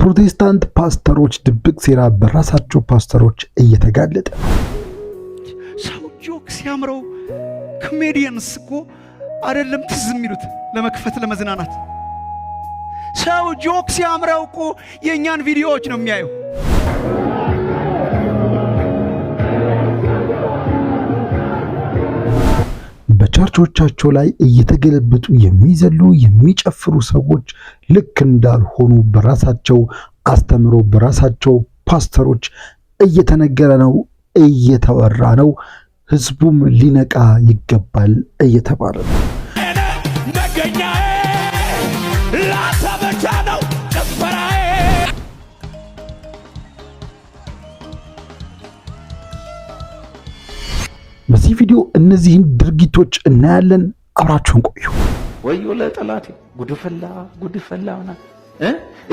የፕሮቴስታንት ፓስተሮች ድብቅ ሴራ በራሳቸው ፓስተሮች እየተጋለጠ ሰው ጆክ ሲያምረው ኮሜዲየንስ እኮ አይደለም ትዝ የሚሉት ለመክፈት ለመዝናናት። ሰው ጆክ ሲያምረው እኮ የኛን ቪዲዮዎች ነው የሚያየው። በቸርቾቻቸው ላይ እየተገለበጡ የሚዘሉ የሚጨፍሩ ሰዎች ልክ እንዳልሆኑ በራሳቸው አስተምሮ በራሳቸው ፓስተሮች እየተነገረ ነው፣ እየተወራ ነው። ህዝቡም ሊነቃ ይገባል እየተባለ ነው። በዚህ ቪዲዮ እነዚህን ድርጊቶች እናያለን። አብራችሁን ቆዩ። ወዮ ለጠላቴ ጉድፈላ ጉድፈላውና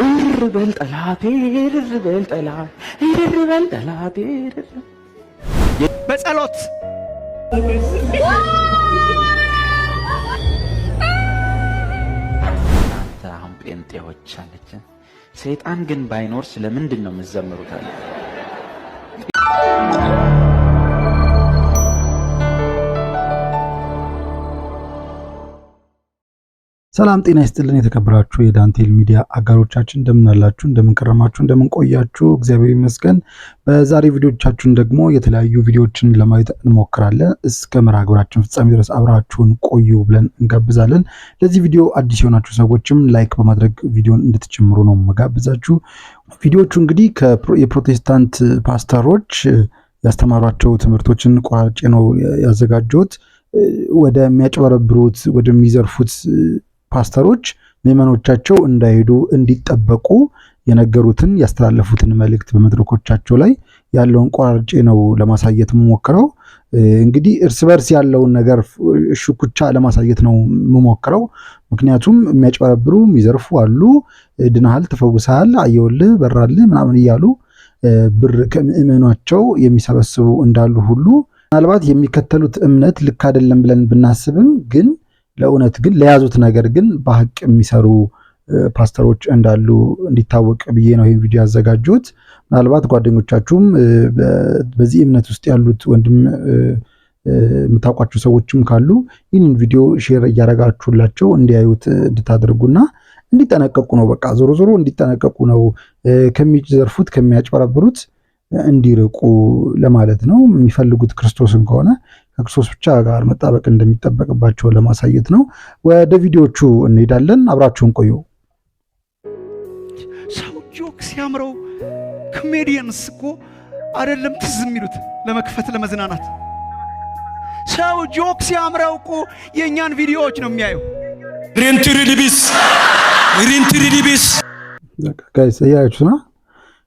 እርበል ጠላቴ እርበል ጠላቴ እርበል ጠላቴ በጸሎት አሁን ጴንጤዎች አለች። ሰይጣን ግን ባይኖር ስለምንድን ነው የምትዘምሩት? አለ ሰላም ጤና ይስጥልን። የተከበራችሁ የዳንቴል ሚዲያ አጋሮቻችን እንደምን አላችሁ? እንደምን ከረማችሁ? እንደምን ቆያችሁ? እግዚአብሔር ይመስገን። በዛሬ ቪዲዮቻችን ደግሞ የተለያዩ ቪዲዮዎችን ለማየት እንሞክራለን። እስከ መርሃ ግብራችን ፍጻሜ ድረስ አብራችሁን ቆዩ ብለን እንጋብዛለን። ለዚህ ቪዲዮ አዲስ የሆናችሁ ሰዎችም ላይክ በማድረግ ቪዲዮን እንድትጀምሩ ነው መጋብዛችሁ። ቪዲዮቹ እንግዲህ የፕሮቴስታንት ፓስተሮች ያስተማሯቸው ትምህርቶችን ቆራርጬ ነው ያዘጋጀሁት። ወደሚያጭበረብሩት ወደሚዘርፉት ፓስተሮች ምዕመኖቻቸው እንዳይሄዱ እንዲጠበቁ የነገሩትን ያስተላለፉትን መልእክት በመድረኮቻቸው ላይ ያለውን ቆራርጬ ነው ለማሳየት የምሞክረው። እንግዲህ እርስ በርስ ያለውን ነገር ሽኩቻ ለማሳየት ነው የምሞክረው። ምክንያቱም የሚያጭበረብሩ የሚዘርፉ አሉ። ድናሃል፣ ተፈውሰሃል፣ አየውልህ፣ በራልህ ምናምን እያሉ ብር ከምዕመናቸው የሚሰበስቡ እንዳሉ ሁሉ ምናልባት የሚከተሉት እምነት ልክ አይደለም ብለን ብናስብም ግን ለእውነት ግን ለያዙት ነገር ግን በሐቅ የሚሰሩ ፓስተሮች እንዳሉ እንዲታወቅ ብዬ ነው ይሄን ቪዲዮ ያዘጋጀሁት። ምናልባት ጓደኞቻችሁም በዚህ እምነት ውስጥ ያሉት ወንድም የምታውቋቸው ሰዎችም ካሉ ይህንን ቪዲዮ ሼር እያደረጋችሁላቸው እንዲያዩት እንድታደርጉና እንዲጠነቀቁ ነው። በቃ ዞሮ ዞሮ እንዲጠነቀቁ ነው። ከሚዘርፉት ከሚያጭበረብሩት እንዲርቁ ለማለት ነው። የሚፈልጉት ክርስቶስን ከሆነ ከክርስቶስ ብቻ ጋር መጣበቅ እንደሚጠበቅባቸው ለማሳየት ነው። ወደ ቪዲዮቹ እንሄዳለን። አብራችሁን ቆዩ። ሰው ጆክ ሲያምረው ኮሜዲየንስ እኮ አይደለም ትዝ የሚሉት ለመክፈት ለመዝናናት። ሰው ጆክ ሲያምረው እኮ የኛን ቪዲዮዎች ነው የሚያየው። ሪንትሪዲቢስ ጋይስ ያያችሁና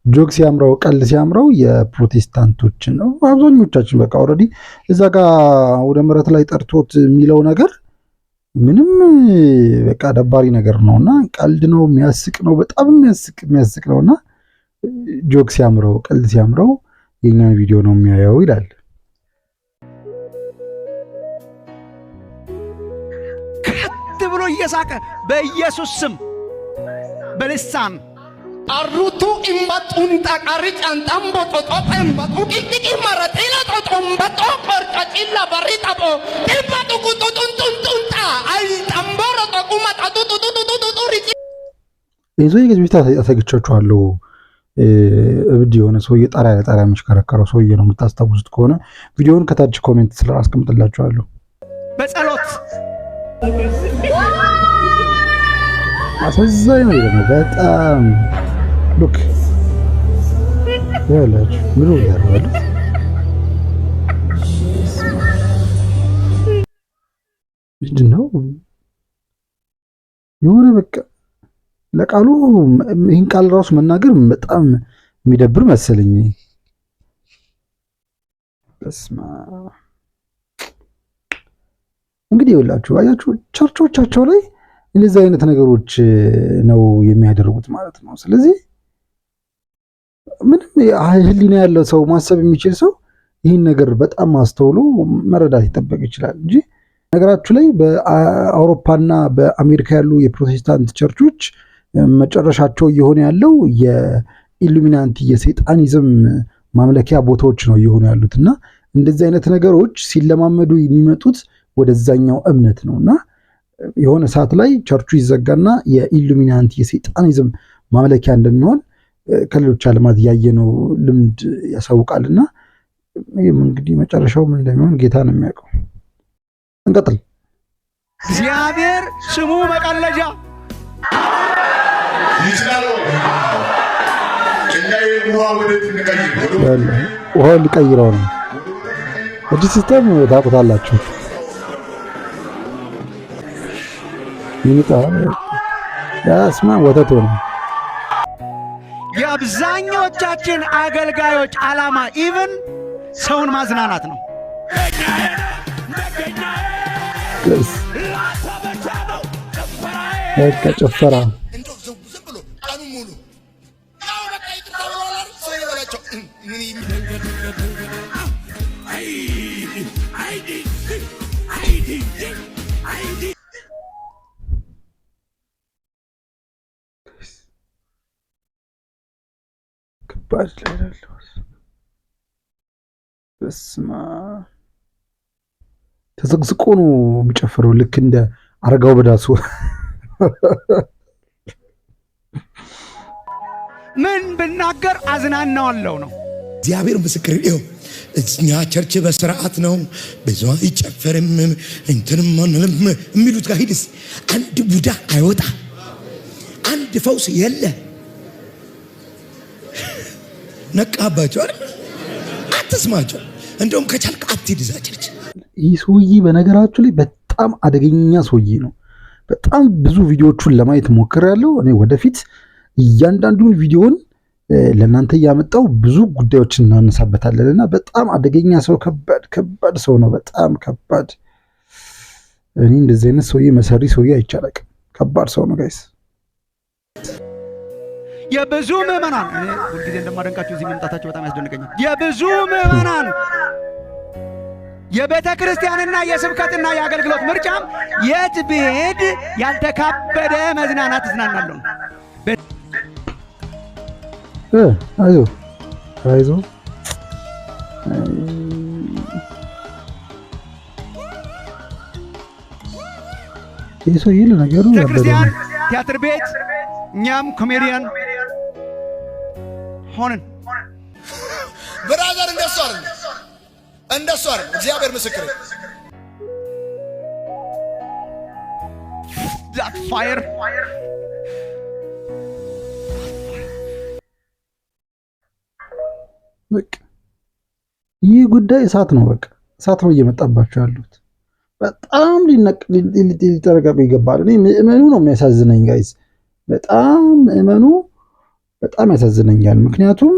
ጆክ ሲያምረው ቀልድ ሲያምረው የፕሮቴስታንቶችን ነው አብዛኞቻችን። በቃ ኦልሬዲ እዛ ጋር ወደ ምረት ላይ ጠርቶት የሚለው ነገር ምንም በቃ ደባሪ ነገር ነውና ቀልድ ነው፣ የሚያስቅ ነው፣ በጣም የሚያስቅ ነውና ጆክ ሲያምረው ቀልድ ሲያምረው የኛን ቪዲዮ ነው የሚያየው ይላል። ከት ብሎ እየሳቀ በኢየሱስ ስም በልሳን አሩቱ ኢምባጡን ታቃሪጭ አንጣምቦ ጦጦ ኢምባጡ ቂቂቂ ማራጤላ ጦጦምባጦ ቆርጫጭላ በሪጣቦ ኢምባጡ ቁጡጡንጡንጡንጣ አይ ጠምቦሮ ጦቁማ ጣጡጡጡጡጡጡ ሪጭ ይዞ የግዝቢታ ያሳግቻችኋለሁ። እብድ የሆነ ሰውዬ ጣሪያ ለጣሪያ የሚሽከረከረው ሰውዬ ነው። የምታስታውሱት ከሆነ ቪዲዮውን ከታች ኮሜንት ስለ አስቀምጥላችኋለሁ። በጸሎት አሳዛኝ ነው በጣም ሉክ ያላችሁ ምኑ ያራሉ ምንድነው የሆነ በቃ ለቃሉ ይህን ቃል ራሱ መናገር በጣም የሚደብር መሰለኝ። በስማ እንግዲህ ይኸውላችሁ አያችሁ ቸርቾቻቸው ላይ እንደዚህ አይነት ነገሮች ነው የሚያደርጉት ማለት ነው። ስለዚህ ምንም ህሊና ያለው ሰው ማሰብ የሚችል ሰው ይህን ነገር በጣም አስተውሎ መረዳት ይጠበቅ ይችላል እንጂ ነገራችሁ ላይ በአውሮፓና በአሜሪካ ያሉ የፕሮቴስታንት ቸርቾች መጨረሻቸው እየሆነ ያለው የኢሉሚናንቲ የሰይጣኒዝም ማምለኪያ ቦታዎች ነው እየሆኑ ያሉትና እንደዚህ አይነት ነገሮች ሲለማመዱ የሚመጡት ወደዛኛው እምነት ነውና የሆነ ሰዓት ላይ ቸርቹ ይዘጋና የኢሉሚናንቲ የሰይጣኒዝም ማምለኪያ እንደሚሆን ከሌሎች ዓለማት ያየነው ልምድ ያሳውቃልና እንግዲህ መጨረሻው ምን እንደሚሆን ጌታ ነው የሚያውቀው። እንቀጥል። እግዚአብሔር ስሙ መቀለጃ ይችላል። ውሃ ሊቀይረው ነው። እዚህ ሲስተም ታውቁታላችሁ። ይንጣ ያስማ ወተት ነው። የአብዛኞቻችን አገልጋዮች ዓላማ ኢቭን ሰውን ማዝናናት ነው። ጭፈራ ከባድ ላይ በስማ ተዘግዝቆ ነው የሚጨፍረው ልክ እንደ አረጋው በዳሱ። ምን ብናገር አዝናናዋለሁ ነው። እግዚአብሔር ምስክር ነው። እኛ ቸርች በስርዓት ነው ብዙ አይጨፈርም እንትንም ማንንም የሚሉት ጋር ሂድስ አንድ ቡዳ አይወጣ፣ አንድ ፈውስ የለ። ነቃባቸው አይደል? አትስማቸው። እንደውም ከቻልክ አትሂድ እዛ ቸርች። ይህ ሰውዬ በነገራችሁ ላይ በጣም አደገኛ ሰውዬ ነው። በጣም ብዙ ቪዲዮዎቹን ለማየት ሞክሬያለሁ። እኔ ወደፊት እያንዳንዱን ቪዲዮውን ለእናንተ እያመጣው ብዙ ጉዳዮችን እናነሳበታለንና በጣም አደገኛ ሰው፣ ከባድ ሰው ነው። በጣም ከባድ። እኔ እንደዚህ አይነት ሰውዬ መሰሪ ሰውዬ አይቻልም። ከባድ ሰው ነው ጋይስ። የብዙ ምዕመናን እኔ ሁልጊዜ እንደማደንቃቸው እዚህ መምጣታቸው በጣም ያስደንቀኛል። የብዙ ምዕመናን የቤተ ክርስቲያንና የስብከትና የአገልግሎት ምርጫም የት ብሄድ ያልተካበደ መዝናናት እዝናናለሁ። አይዞ ይህ ሰውዬ ለነገሩ ቤተክርስቲያን ቲያትር ቤት እኛም ኮሜዲያን ሆነን ብራዘር እንደሱ አይደል እግዚአብሔር ምስክር that fire በቃ ይህ ጉዳይ እሳት ነው። በቃ እሳት ነው እየመጣባቸው ያሉት። በጣም ሊጠረቀቁ ይገባል። እኔ ምዕመኑ ነው የሚያሳዝነኝ ጋይስ። በጣም ምዕመኑ በጣም ያሳዝነኛል። ምክንያቱም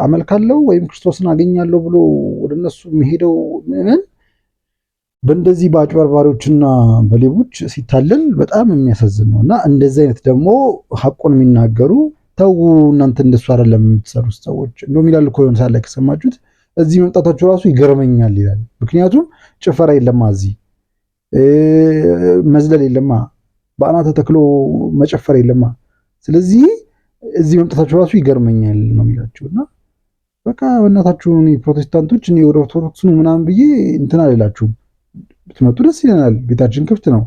አመልካለሁ ወይም ክርስቶስን አገኛለሁ ብሎ ወደ እነሱ የሚሄደው ምዕመን በእንደዚህ በአጭበርባሪዎችና በሌቦች ሲታለል በጣም የሚያሳዝን ነው። እና እንደዚህ አይነት ደግሞ ሐቁን የሚናገሩ ተው እናንተ እንደሱ አይደለም የምትሰሩት ሰዎች እንደውም ይላል እኮ የሆነ ሳለ ከሰማችሁት እዚህ መምጣታችሁ ራሱ ይገርመኛል ይላል። ምክንያቱም ጭፈራ የለማ፣ እዚህ መዝለል የለማ፣ በአናተ ተክሎ መጨፈር የለማ። ስለዚህ እዚህ መምጣታችሁ ራሱ ይገርመኛል ነው የሚላቸውና በቃ በእናታችሁ ፕሮቴስታንቶች እኔ ወደ ኦርቶዶክስ ነው ምናምን ብዬ እንትን አልላችሁም። ብትመጡ ደስ ይለናል፣ ቤታችን ክፍት ነው።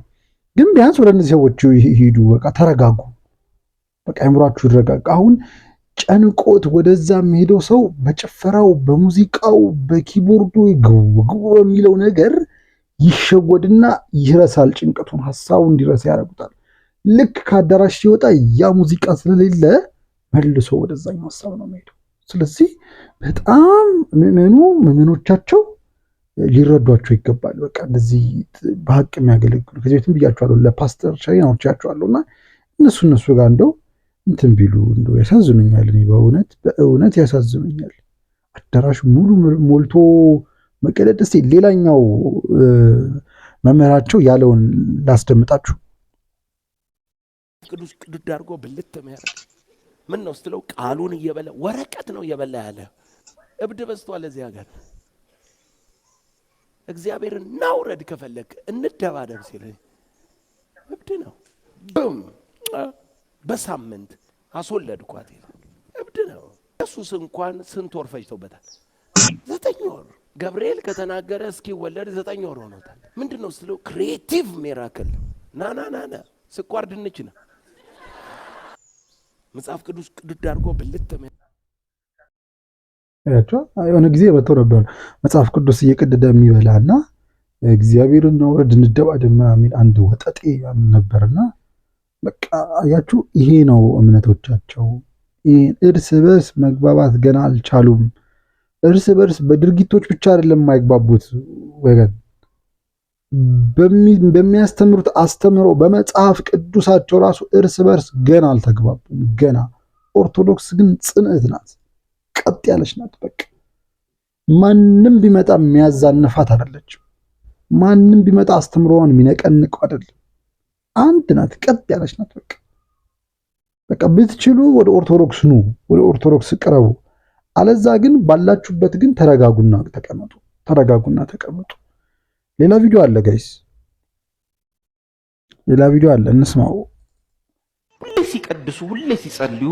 ግን ቢያንስ ወደ እነዚህ ሰዎች ሂዱ። በቃ ተረጋጉ። በቃ አይምሯችሁ ይረጋጋ። አሁን ጨንቆት ወደዛ የሚሄደው ሰው በጭፈራው፣ በሙዚቃው፣ በኪቦርዱ ግቡ የሚለው ነገር ይሸወድና ይረሳል። ጭንቀቱን፣ ሀሳቡ እንዲረሳ ያደርጉታል። ልክ ከአዳራሽ ሲወጣ ያ ሙዚቃ ስለሌለ መልሶ ወደዛኛው ሀሳብ ነው የሚሄደው። ስለዚህ በጣም ምዕመኖቻቸው ሊረዷቸው ይገባል። በቃ እንደዚህ በሀቅ የሚያገለግሉ ከዚህ ቤትም ብያቸዋለሁ፣ ለፓስተር ቻይናዎቻቸዋለሁ እና እነሱ ጋር እንደው እንትን ቢሉ እንደው ያሳዝኑኛል። እኔ በእውነት ያሳዝኑኛል። አዳራሽ ሙሉ ሞልቶ መቀደድ። እስቲ ሌላኛው መምህራቸው ያለውን ላስደምጣችሁ። ቅዱስ አድርጎ ብልት የሚያደርግ ምን ነው ስትለው ቃሉን እየበላ ወረቀት ነው እየበላ ያለ እብድ በዝቷል እዚህ ሀገር። እግዚአብሔርን ናውረድ ከፈለክ እንደባደብ ሲል እብድ ነው። ብም በሳምንት አስወለድኳት ይላል። እብድ ነው። ኢየሱስ እንኳን ስንት ወር ፈጅቶበታል? 9 ወር። ገብርኤል ከተናገረ እስኪወለድ 9 ወር ሆኖታል። ምንድነው ስለው ክሪኤቲቭ ሚራክል። ና ስኳር ድንች ነው መጽሐፍ ቅዱስ ቅዱስ አድርጎ ብልት ያቸው የሆነ ጊዜ መጥቶ ነበር መጽሐፍ ቅዱስ እየቀደደ የሚበላና እግዚአብሔርን ወረድ እንደባደማ የሚል አንድ ወጠጤ ነበርና በቃ አያችሁ ይሄ ነው እምነቶቻቸው። እርስ በርስ መግባባት ገና አልቻሉም። እርስ በርስ በድርጊቶች ብቻ አይደለም የማይግባቡት ወገን፣ በሚያስተምሩት አስተምሮ በመጽሐፍ ቅዱሳቸው ራሱ እርስ በርስ ገና አልተግባቡም። ገና ኦርቶዶክስ ግን ጽንዕት ናት፣ ቀጥ ያለች ናት። በቃ ማንም ቢመጣ የሚያዛንፋት አይደለችም። ማንም ቢመጣ አስተምሮዋን የሚነቀንቀው አይደለም። አንድ ናት፣ ቀጥ ያለች ናት። በቃ ብትችሉ ወደ ኦርቶዶክስ ኑ፣ ወደ ኦርቶዶክስ ቅረቡ። አለዛ ግን ባላችሁበት ግን ተረጋጉና ተቀመጡ። ሌላ ቪዲዮ አለ ጋይስ፣ ሌላ ቪዲዮ አለ፣ እንስማው። ሁሌ ሲቀድሱ ሁሌ ሲጸልዩ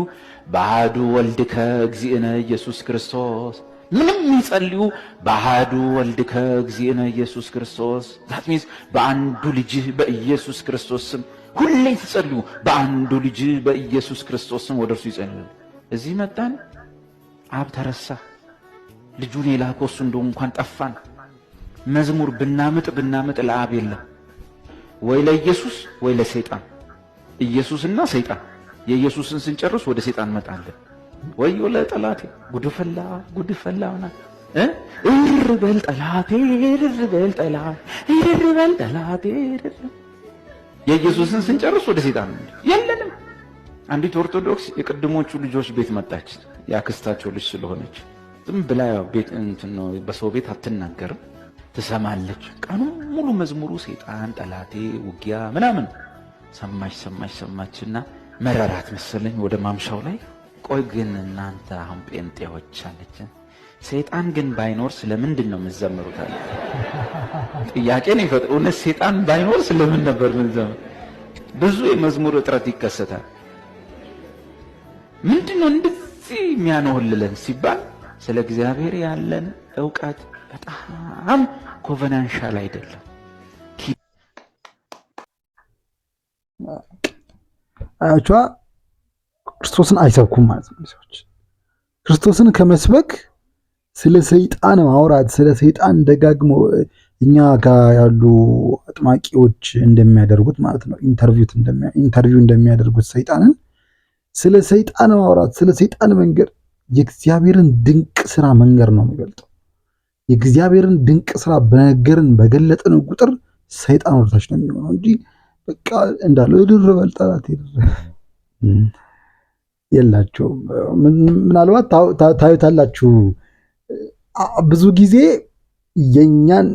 በአሐዱ ወልድከ እግዚእነ ኢየሱስ ክርስቶስ፣ ምንም ይጸልዩ በአሐዱ ወልድከ እግዚእነ ኢየሱስ ክርስቶስ፣ ዛት ሚንስ በአንዱ ልጅህ በኢየሱስ ክርስቶስ ስም ሁሌ ሲጸልዩ በአንዱ ልጅህ በኢየሱስ ክርስቶስ ስም ወደ እርሱ ይጸልዩ። እዚህ መጣን፣ አብ ተረሳ፣ ልጁን የላከው እሱ እንደው እንኳን ጠፋን። መዝሙር ብናምጥ ለአብ የለም፣ ወይ ለኢየሱስ ወይ ለሰይጣን። ኢየሱስና ሰይጣን፣ የኢየሱስን ስንጨርስ ወደ ሰይጣን መጣለን። ወዮ ለጠላቴ ጉድፈላ ሆና እርበል ጠላቴ እርበል ጠላቴ። የኢየሱስን ስንጨርስ ወደ ሰይጣን የለንም። አንዲት ኦርቶዶክስ የቅድሞቹ ልጆች ቤት መጣች። ያክስታቸው ልጅ ስለሆነች ዝም ብላ ቤት ነው፣ በሰው ቤት አትናገርም፣ ትሰማለች። ቀኑ ሙሉ መዝሙሩ ሰይጣን ጠላቴ ውጊያ ምናምን ሰማችና መረራት መሰለኝ። ወደ ማምሻው ላይ ቆይ ግን እናንተ አሁን ጴንጤዎች አለች፣ ሰይጣን ግን ባይኖር ስለምንድን ነው የምትዘምሩት? አለ። ጥያቄ ነው ይፈጥሩ። እውነት ሰይጣን ባይኖር ስለምን ነበር የምትዘምሩ? ብዙ የመዝሙር እጥረት ይከሰታል። ምንድነው እንደዚህ የሚያነውልለን ሲባል ስለ እግዚአብሔር ያለን ዕውቀት በጣም ኮቨናንሻል አይደለም። አያቿ ክርስቶስን አይሰብኩም ማለት ነው። ሰዎች ክርስቶስን ከመስበክ ስለ ሰይጣን ማውራት፣ ስለ ሰይጣን ደጋግሞ እኛ ጋር ያሉ አጥማቂዎች እንደሚያደርጉት ማለት ነው፣ ኢንተርቪው እንደሚያደርጉት ሰይጣንን ስለ ሰይጣን ማውራት፣ ስለ ሰይጣን መንገር የእግዚአብሔርን ድንቅ ስራ መንገር ነው የሚበልጠው። የእግዚአብሔርን ድንቅ ስራ በነገርን በገለጥን ቁጥር ሰይጣን ወደታች ነው የሚሆነው እንጂ በቃ እንዳለው ድርበል ጠላት የላቸውም። ምናልባት ታዩታላችሁ፣ ብዙ ጊዜ የኛን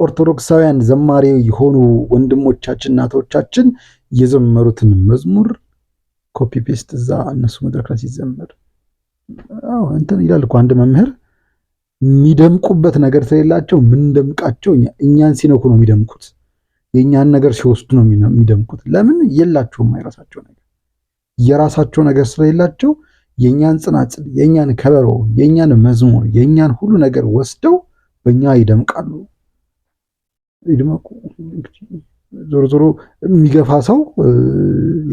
ኦርቶዶክሳውያን ዘማሪ የሆኑ ወንድሞቻችን እናቶቻችን የዘመሩትን መዝሙር ኮፒ ፔስት እዛ እነሱ መድረክ ላይ ሲዘመር እንትን ይላል እኮ አንድ መምህር፣ የሚደምቁበት ነገር ስለሌላቸው ምን ደምቃቸው እኛን ሲነኩ ነው የሚደምቁት፣ የእኛን ነገር ሲወስዱ ነው የሚደምቁት። ለምን የላቸውም የራሳቸው ነገር። የራሳቸው ነገር ስለሌላቸው የእኛን ጽናጽል፣ የእኛን ከበሮ፣ የእኛን መዝሙር፣ የእኛን ሁሉ ነገር ወስደው በእኛ ይደምቃሉ። ይድመቁ። ዞሮ ዞሮ የሚገፋ ሰው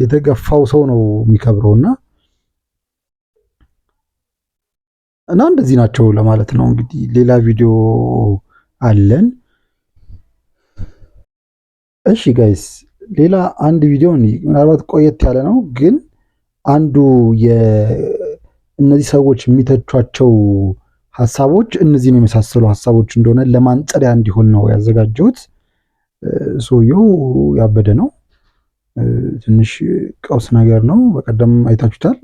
የተገፋው ሰው ነው የሚከብረውና እንደዚህ ናቸው ለማለት ነው። እንግዲህ ሌላ ቪዲዮ አለን። እሺ ጋይስ፣ ሌላ አንድ ቪዲዮ ምናልባት ቆየት ያለ ነው፣ ግን አንዱ እነዚህ ሰዎች የሚተቿቸው ሀሳቦች እነዚህን የመሳሰሉ ሀሳቦች እንደሆነ ለማንጸሪያ እንዲሆን ነው ያዘጋጀሁት። ሰውየው ያበደ ነው፣ ትንሽ ቀውስ ነገር ነው። በቀደም አይታችሁታል።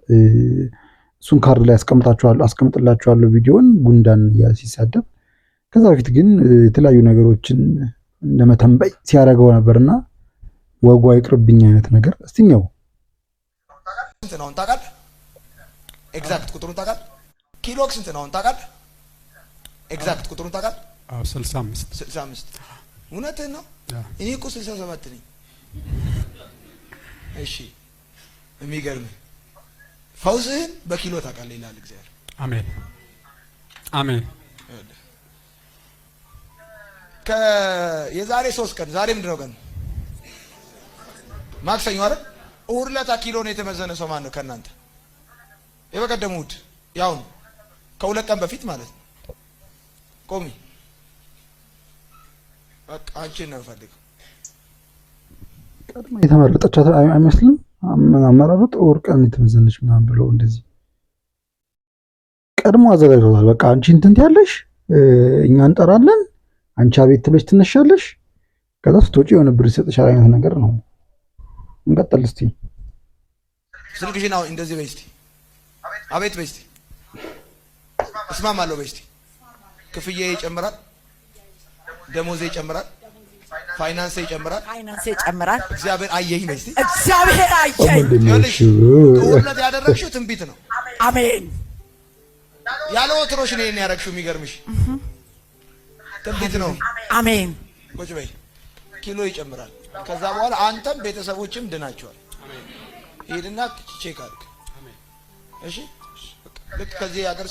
እሱን ካርድ ላይ አስቀምጥላችኋለሁ ቪዲዮን፣ ጉንዳን ሲሳደብ። ከዛ በፊት ግን የተለያዩ ነገሮችን እንደመተንበይ ሲያደርገው ነበርና ወጓ ይቅርብኝ አይነት ነገር። እስቲኛው ስንት ነው ታውቃለህ? ኤግዛክት ቁጥሩን ታውቃለህ? ኪሎክ ስንት ነው ታውቃለህ? ኤግዛክት ቁጥሩን ታውቃለህ? 65 እውነትህን ነው? እኔ እኮ 67 ነኝ። እሺ የሚገርም ፈውስህን በኪሎ ታውቃለህ ይላል እግዚአብሔር። አሜን አሜን። የዛሬ 3 ቀን ዛሬ ምንድን ነው ቀን? ማክሰኞ አይደል? እሑድ ዕለት ኪሎ ነው የተመዘነ ሰው ማን ነው ከእናንተ? የበቀደሙ እሑድ ያው ከ2 ቀን በፊት ማለት ነው። ቆሚ በቃ አንቺን ነው የምፈልገው። ቀድማ የተመረጠች አይመስልም? አመራረጥ እሑድ ቀን የተመዘነች ምናምን ብለው እንደዚህ ቀድሞ አዘጋጅቶታል። በቃ አንቺ እንትን ያለሽ እኛ እንጠራለን፣ አንቺ አቤት ትለሽ ትነሻለሽ፣ ከዛ ስትወጪ የሆነ ብር ይሰጥሻል አይነት ነገር ነው። እንቀጥል እስቲ። ስልክሽን አሁን እንደዚህ በይ እስቲ፣ አቤት በይ እስቲ፣ እስማማለሁ በይ እስቲ። ክፍያዬ ይጨምራል፣ ደሞዜ ይጨምራል፣ ፋይናንስ ይጨምራል፣ እግዚአብሔር አየኝ በይ እስቲ። እግዚአብሔር አየኝ። ይኸውልሽ እውነት ያደረግሽው ትንቢት ነው። አሜን። ያለ ወትሮሽ ነው ያደረግሽው። የሚገርምሽ ትንቢት ነው። አሜን። ቁጭ በይ። ኪሎ ይጨምራል። ከዛ በኋላ አንተም ቤተሰቦችም ድናቸዋል። ሄድና ቼክ አድርግ። እሺ ልክ ከዚህ ሀገር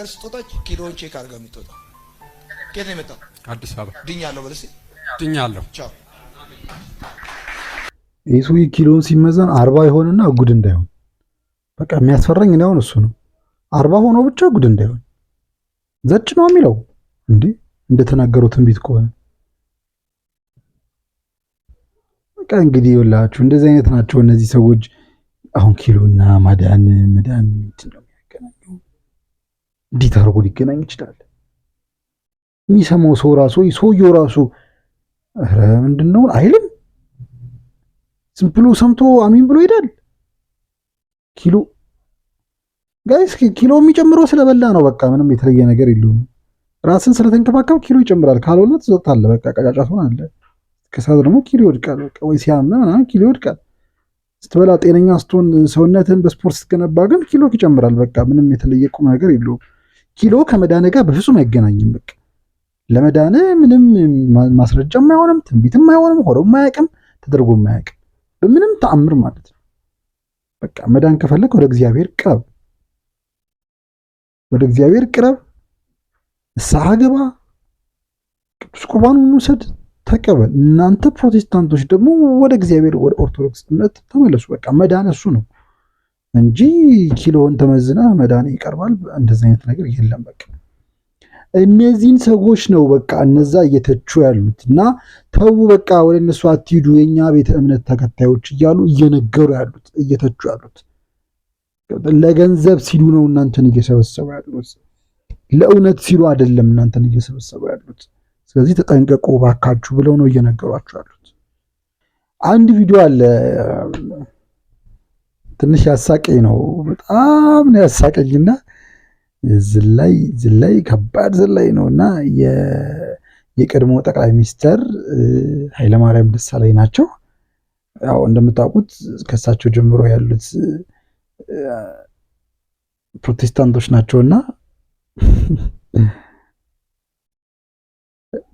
ስትወጣ ኪሎውን ቼክ አድርጋ የምትወጣ። ከየት ነው የመጣው? አዲስ አበባ። ድኛለሁ በል እስኪ። ድኛለሁ። ቻው። ይሱ ኪሎውን ሲመዘን 40 ይሆንና ጉድ እንዳይሆን በቃ የሚያስፈራኝ ነው እሱ ነው። 40 ሆኖ ብቻ ጉድ እንዳይሆን ዘጭ ነው የሚለው እንዴ እንደተናገረው ትንቢት ከሆነ በቃ እንግዲህ ይኸውላችሁ እንደዚህ አይነት ናቸው እነዚህ ሰዎች። አሁን ኪሎና ማዳን ምንድን ነው የሚያገናኘው? እንዴት አድርጎ ሊገናኝ ይችላል? የሚሰማው ሰው ራሱ ሰውየው ራሱ ኧረ ምንድን ነው አይልም። ዝም ብሎ ሰምቶ አሚን ብሎ ይሄዳል። ኪሎ ጋይስ ኪሎ የሚጨምረው ስለበላ ነው። በቃ ምንም የተለየ ነገር የለውም። ራስን ስለተንከባከብ ኪሎ ይጨምራል። ካልሆነ ትዘጣለህ። በቃ ቀጫጫ ትሆናለህ። ከሰዓት ደግሞ ኪሎ ይወድቃል። በቃ ወይ ሲያመህ ምናምን ኪሎ ይወድቃል። ስትበላ ጤነኛ ስትሆን ሰውነትን በስፖርት ስትገነባ ግን ኪሎ ይጨምራል። በቃ ምንም የተለየ ቁም ነገር የለውም። ኪሎ ከመዳን ጋር በፍጹም አይገናኝም። በቃ ለመዳን ምንም ማስረጃም አይሆንም፣ ትንቢትም አይሆንም፣ ሆኖም አያውቅም፣ ተደርጎም አያውቅም በምንም ተአምር ማለት ነው። በቃ መዳን ከፈለክ ወደ እግዚአብሔር ቅረብ፣ ወደ እግዚአብሔር ቅረብ፣ ንስሐ ግባ፣ ቅዱስ ቁርባኑን ውሰድ፣ ተቀበል። እናንተ ፕሮቴስታንቶች ደግሞ ወደ እግዚአብሔር ወደ ኦርቶዶክስ እምነት ተመለሱ። በቃ መዳን እሱ ነው እንጂ ኪሎን ተመዝነህ መዳን ይቀርባል እንደዚህ አይነት ነገር የለም። በቃ እነዚህን ሰዎች ነው በቃ እነዛ እየተቹ ያሉት እና ተው በቃ ወደ እነሱ አትሂዱ የኛ ቤተ እምነት ተከታዮች እያሉ እየነገሩ ያሉት እየተቹ ያሉት ለገንዘብ ሲሉ ነው እናንተን እየሰበሰቡ ያሉት። ለእውነት ሲሉ አይደለም እናንተን እየሰበሰቡ ያሉት። ስለዚህ ተጠንቀቁ ባካችሁ ብለው ነው እየነገሯችሁ ያሉት። አንድ ቪዲዮ አለ ትንሽ ያሳቀኝ ነው፣ በጣም ነው ያሳቀኝና ዝላይ ከባድ ዝላይ ነውና የቀድሞ ጠቅላይ ሚኒስትር ኃይለማርያም ደሳለኝ ናቸው። ያው እንደምታውቁት ከሳቸው ጀምሮ ያሉት ፕሮቴስታንቶች ናቸውና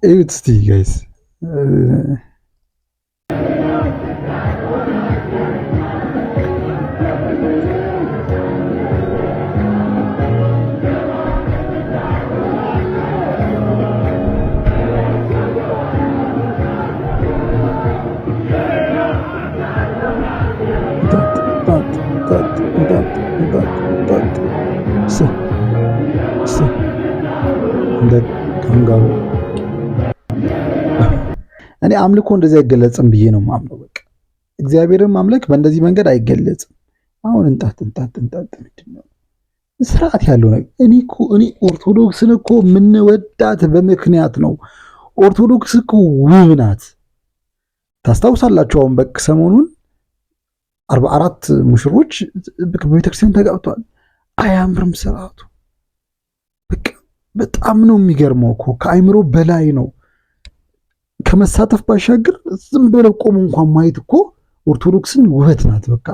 እዩት እስቲ ጋይስ እኔ አምልኮ እንደዚህ አይገለጽም ብዬ ነው ማምነው። በቃ እግዚአብሔርን ማምለክ በእንደዚህ መንገድ አይገለጽም። አሁን እንጣጥ ምንድን ነው ስርዓት ያለው ነገር? እኔ ኦርቶዶክስን እኮ የምንወዳት በምክንያት ነው። ኦርቶዶክስ እኮ ውብ ናት። ታስታውሳላችሁ? አሁን በቃ ሰሞኑን 44 ሙሽሮች በቤተክርስቲያን ተጋብተዋል። አያምርም ስርዓቱ? በቃ በጣም ነው የሚገርመው እኮ ከአይምሮ በላይ ነው። ከመሳተፍ ባሻገር ዝም ብለው ቆሞ እንኳን ማየት እኮ ኦርቶዶክስን ውበት ናት። በቃ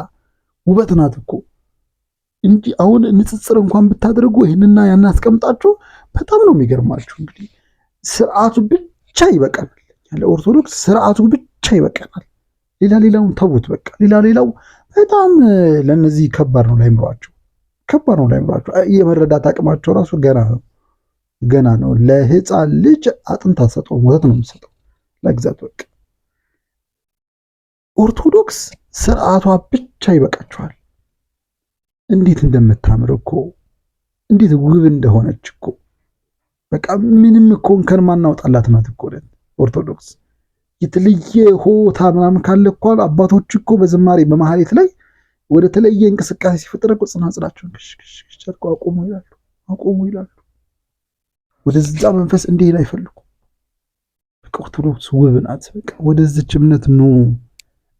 ውበት ናት እኮ እንጂ አሁን ንጽጽር እንኳን ብታደርጉ ይህንና ያን አስቀምጣችሁ በጣም ነው የሚገርማችሁ። እንግዲህ ስርዓቱ ብቻ ይበቃናል። ያለ ኦርቶዶክስ ስርዓቱ ብቻ ይበቃናል። ሌላውን ተውት በቃ። ሌላው በጣም ለነዚህ ከባድ ነው ላይምሯቸው፣ የመረዳት አቅማቸው ራሱ ገና ነው። ለህፃን ልጅ አጥንት አትሰጠው፣ ወተት ነው የምትሰጠው ለግዛት በቃ። ኦርቶዶክስ ስርዓቷ ብቻ ይበቃቸዋል። እንዴት እንደምታምር እኮ እንዴት ውብ እንደሆነች እኮ በቃ ምንም እኮ እንከን ማናውጣላት ናት እኮ ኦርቶዶክስ። የተለየ ሆታ ምናምን ካለ እኮ አባቶች እኮ በዝማሬ በማህሌት ላይ ወደ ተለየ እንቅስቃሴ ሲፈጠር እኮ ጽናጽላቸውን ክሽ አቆሙ ይላሉ። ወደዛ መንፈስ እንዲሄድ አይፈልጉ። በቃ ኦርቶዶክስ ውብ ናት። በቃ ወደዚች እምነት ኑ።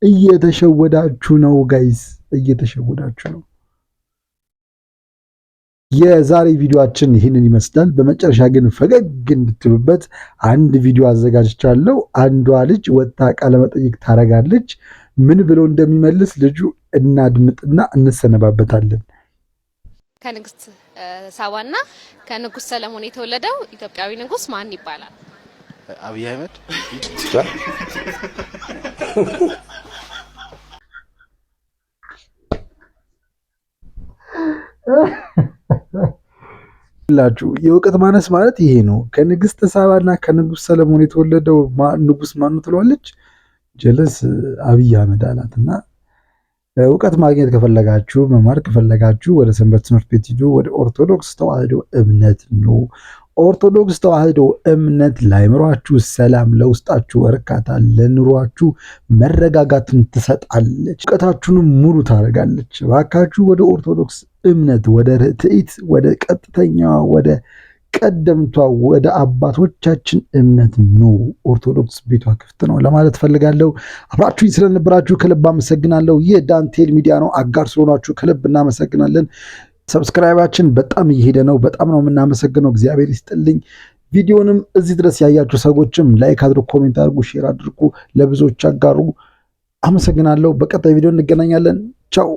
እየተሸወዳችሁ ነው ጋይስ፣ እየተሸወዳችሁ ነው። የዛሬ ቪዲዮአችን ይህንን ይመስላል። በመጨረሻ ግን ፈገግ እንድትሉበት አንድ ቪዲዮ አዘጋጅቻለሁ። አንዷ ልጅ ወጣ ቃለ መጠይቅ ታረጋለች። ምን ብሎ እንደሚመልስ ልጁ እናድምጥና እንሰነባበታለን። ከንግስት ሳባና ከንጉስ ሰለሞን የተወለደው ኢትዮጵያዊ ንጉስ ማን ይባላል? አብይ አህመድ። ላችሁ የእውቀት ማነስ ማለት ይሄ ነው። ከንግስት ሳባና ከንጉስ ሰለሞን የተወለደው ንጉስ ማን ትለዋለች? ጀለስ አብይ አህመድ አላትና እውቀት ማግኘት ከፈለጋችሁ መማር ከፈለጋችሁ ወደ ሰንበት ትምህርት ቤት ሂዱ። ወደ ኦርቶዶክስ ተዋህዶ እምነት ነው። ኦርቶዶክስ ተዋህዶ እምነት ለአእምሯችሁ ሰላም፣ ለውስጣችሁ እርካታ፣ ለኑሯችሁ መረጋጋትን ትሰጣለች። እውቀታችሁንም ሙሉ ታደርጋለች። እባካችሁ ወደ ኦርቶዶክስ እምነት፣ ወደ ርትዕት፣ ወደ ቀጥተኛ፣ ወደ ቀደምቷ፣ ወደ አባቶቻችን እምነት ነው። ኦርቶዶክስ ቤቷ ክፍት ነው ለማለት ፈልጋለሁ። አብራችሁ ስለነበራችሁ ከልብ አመሰግናለሁ። ይህ ዳንቴል ሚዲያ ነው። አጋር ስለሆናችሁ ከልብ እናመሰግናለን። ሰብስክራይባችን በጣም እየሄደ ነው። በጣም ነው የምናመሰግነው። እግዚአብሔር ይስጥልኝ። ቪዲዮንም እዚህ ድረስ ያያችሁ ሰዎችም ላይክ አድርጉ፣ ኮሜንት አድርጉ፣ ሼር አድርጉ፣ ለብዙዎች አጋሩ። አመሰግናለሁ። በቀጣይ ቪዲዮ እንገናኛለን። ቻው።